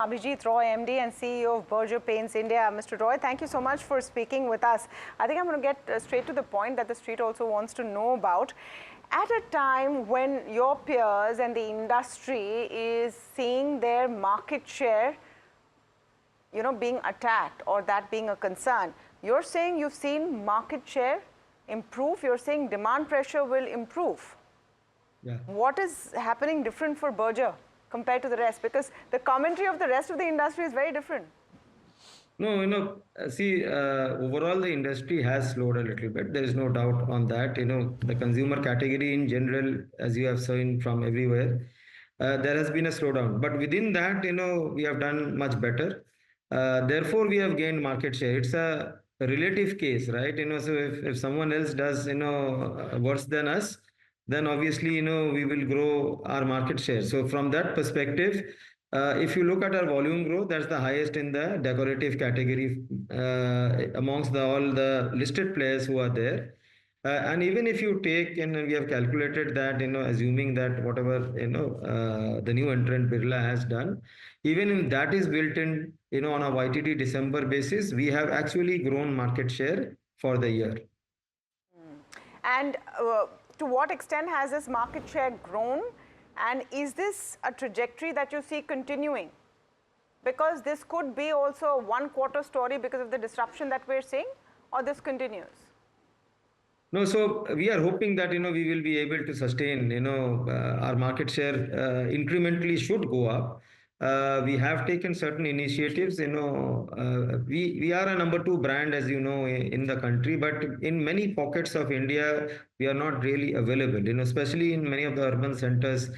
Abhijit Roy, MD and CEO of Berger Paints India. Mr. Roy, thank you so much for speaking with us. I think I'm going to get straight to the point that the street also wants to know about. At a time when your peers and the industry is seeing their market share, being attacked or that being a concern, you're saying you've seen market share improve, you're saying demand pressure will improve. Yeah. What is happening different for Berger compared to the rest? Because the commentary of the rest of the industry is very different. No, see, overall the industry has slowed a little bit. There is no doubt on that. The consumer category in general, as you have seen from everywhere, there has been a slowdown. But within that, we have done much better. Therefore, we have gained market share. It's a relative case, right? So if someone else does, worse than us, then obviously, we will grow our market share. So from that perspective, if you look at our volume growth, that's the highest in the decorative category amongst all the listed players who are there. And even if you take, and we have calculated that, assuming that whatever, the new entrant Birla has done, even if that is built in, on a YTD December basis, we have actually grown market share for the year. And to what extent has this market share grown? And is this a trajectory that you see continuing? Because this could be also a one-quarter story because of the disruption that we're seeing, or this continues? No, so we are hoping that, we will be able to sustain, our market share incrementally should go up. We have taken certain initiatives, we are a number 2 brand, as you know, in the country, but in many pockets of India, we are not really available, especially in many of the urban centers,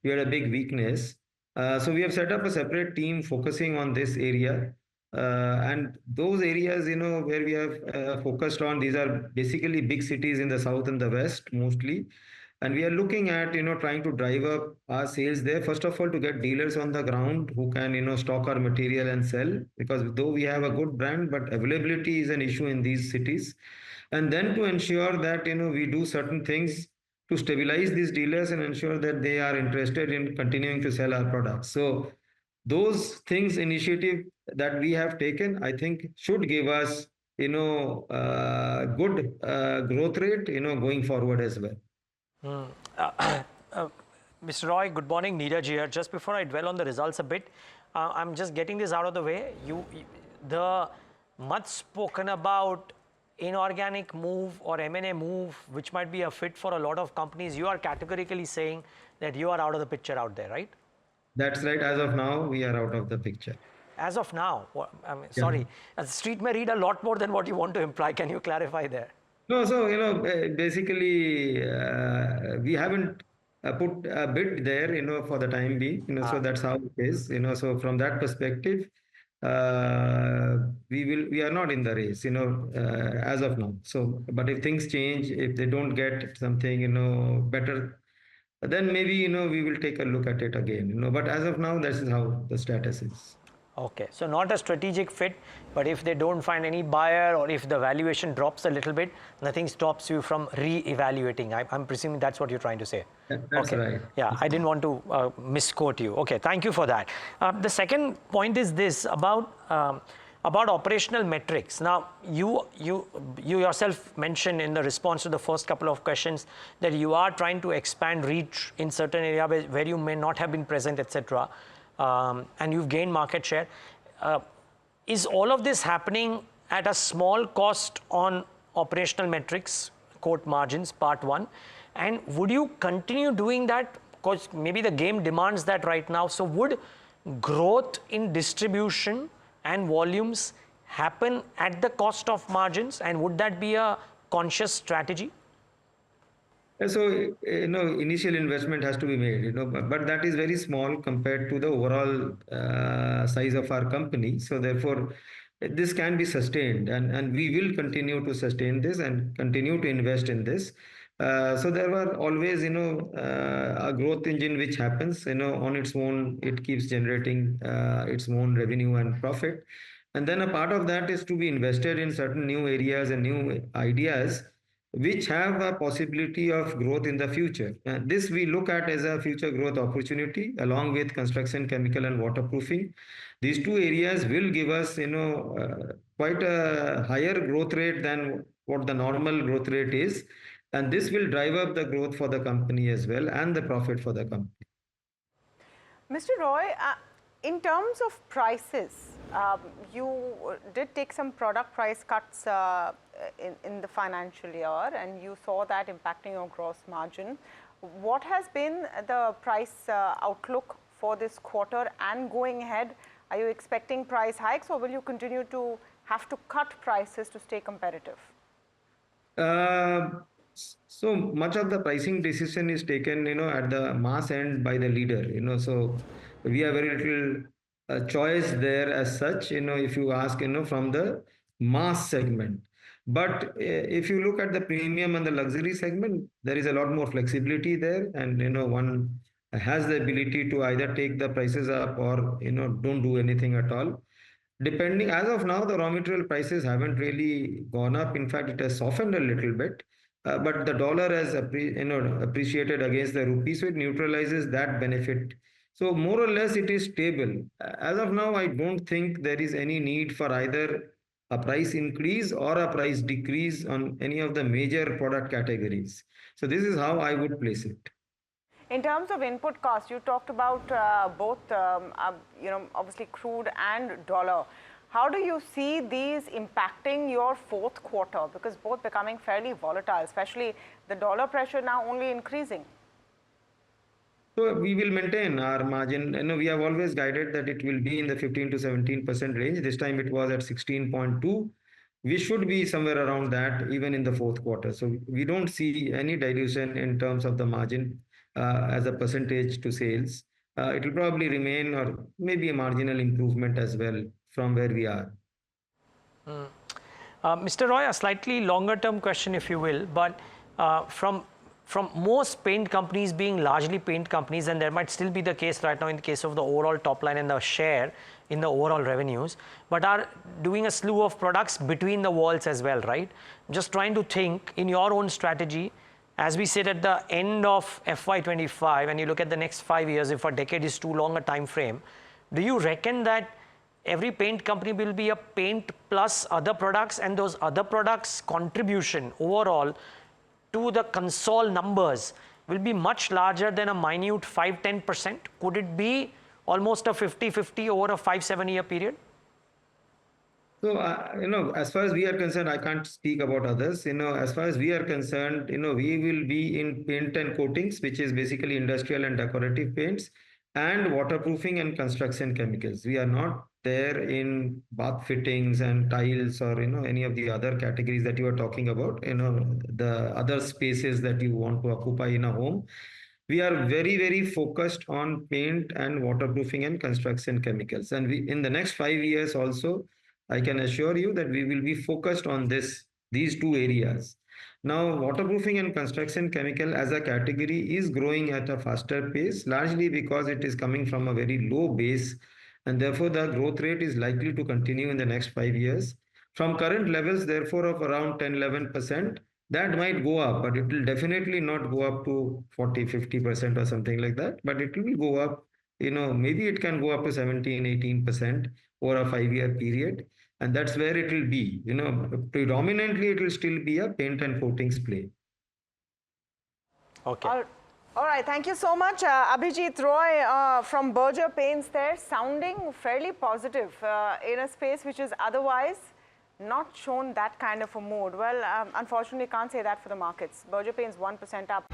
we had a big weakness. So we have set up a separate team focusing on this area. And those areas, where we have focused on, these are basically big cities in the south and the west mostly. And we are looking at, trying to drive up our sales there. First of all, to get dealers on the ground who can, stock our material and sell. Because though we have a good brand, but availability is an issue in these cities. And then to ensure that, we do certain things to stabilize these dealers and ensure that they are interested in continuing to sell our products. So those things, initiative that we have taken, I think should give us, good growth rate, going forward as well. Mr. Roy, good morning. Neeraj here. Just before I dwell on the results a bit, I'm just getting this out of the way. The much spoken about inorganic move or M&A move, which might be a fit for a lot of companies, you are categorically saying that you are out of the picture out there, right? That's right. As of now, we are out of the picture. As of now? Sorry. The street may read a lot more than what you want to imply. Can you clarify there? No, so, basically, we haven't put a bid there, for the time being, so that's how it is, so from that perspective, we are not in the race, as of now. So, but if things change, if they don't get something, better, then maybe, we will take a look at it again, but as of now, this is how the status is. Okay, so not a strategic fit, but if they don't find any buyer or if the valuation drops a little bit, nothing stops you from re-evaluating. I'm presuming that's what you're trying to say. That's right. Yeah, I didn't want to misquote you. Okay, thank you for that. The second point is this about operational metrics. Now, you yourself mentioned in the response to the first couple of questions that you are trying to expand reach in certain areas where you may not have been present, etc. And you've gained market share. Is all of this happening at a small cost on operational metrics, quote margins, part one? And would you continue doing that? Because maybe the game demands that right now. So would growth in distribution and volumes happen at the cost of margins? And would that be a conscious strategy? So, initial investment has to be made, but that is very small compared to the overall size of our company. So therefore, this can be sustained and we will continue to sustain this and continue to invest in this. So there were always, a growth engine which happens, on its own, it keeps generating its own revenue and profit. And then a part of that is to be invested in certain new areas and new ideas which have a possibility of growth in the future. This we look at as a future growth opportunity along with construction chemical and waterproofing. These two areas will give us, quite a higher growth rate than what the normal growth rate is. And this will drive up the growth for the company as well and the profit for the company. Mr. Roy, in terms of prices, you did take some product price cuts in the financial year, and you saw that impacting your gross margin. What has been the price outlook for this quarter and going ahead? Are you expecting price hikes, or will you continue to have to cut prices to stay competitive? So much of the pricing decision is taken, at the mass end by the leader, so we have very little choice there as such, if you ask, from the mass segment. But if you look at the premium and the luxury segment, there is a lot more flexibility there, and, one has the ability to either take the prices up or, don't do anything at all. Depending, as of now, the raw material prices haven't really gone up. In fact, it has softened a little bit. But the dollar has appreciated against the rupee, so it neutralizes that benefit. So more or less, it is stable. As of now, I don't think there is any need for either a price increase or a price decrease on any of the major product categories. So this is how I would place it. In terms of input costs, you talked about both, obviously crude and dollar. How do you see these impacting your fourth quarter? Because both becoming fairly volatile, especially the dollar pressure now only increasing. So we will maintain our margin. We have always guided that it will be in the 15 to 17% range. This time it was at 16.2. We should be somewhere around that even in the fourth quarter. So we don't see any dilution in terms of the margin as a percentage to sales. It will probably remain or maybe a marginal improvement as well from where we are. Mr. Roy, a slightly longer term question, if you will, but from most paint companies being largely paint companies, and there might still be the case right now in the case of the overall top line and the share in the overall revenues, but are doing a slew of products between the walls as well, right? Just trying to think in your own strategy, as we sit at the end of FY25 and you look at the next 5 years, if a decade is too long a time frame, do you reckon that every paint company will be a paint plus other products, and those other products contribution overall to the console numbers will be much larger than a minute 5-10%? Could it be almost a 50-50 over a 5-7 year period? So, as far as we are concerned, I can't speak about others. As far as we are concerned, we will be in paint and coatings, which is basically industrial and decorative paints, and waterproofing and construction chemicals. We are not there in bath fittings and tiles or, any of the other categories that you are talking about, the other spaces that you want to occupy in a home. We are very, very focused on paint and waterproofing and construction chemicals. And we, in the next 5 years also, I can assure you that we will be focused on these two areas. Now, waterproofing and construction chemical as a category is growing at a faster pace, largely because it is coming from a very low base, and therefore the growth rate is likely to continue in the next 5 years. From current levels, therefore, of around 10-11%, that might go up, but it will definitely not go up to 40-50% or something like that, but it will go up, maybe it can go up to 17-18% over a 5-year period. And that's where it will be. Predominantly, it will still be a paint and coatings play. Okay. All right. Thank you so much, Abhijit Roy from Berger Paints there, sounding fairly positive in a space which is otherwise not shown that kind of a mood. Well, unfortunately, can't say that for the markets. Berger Paints 1% up.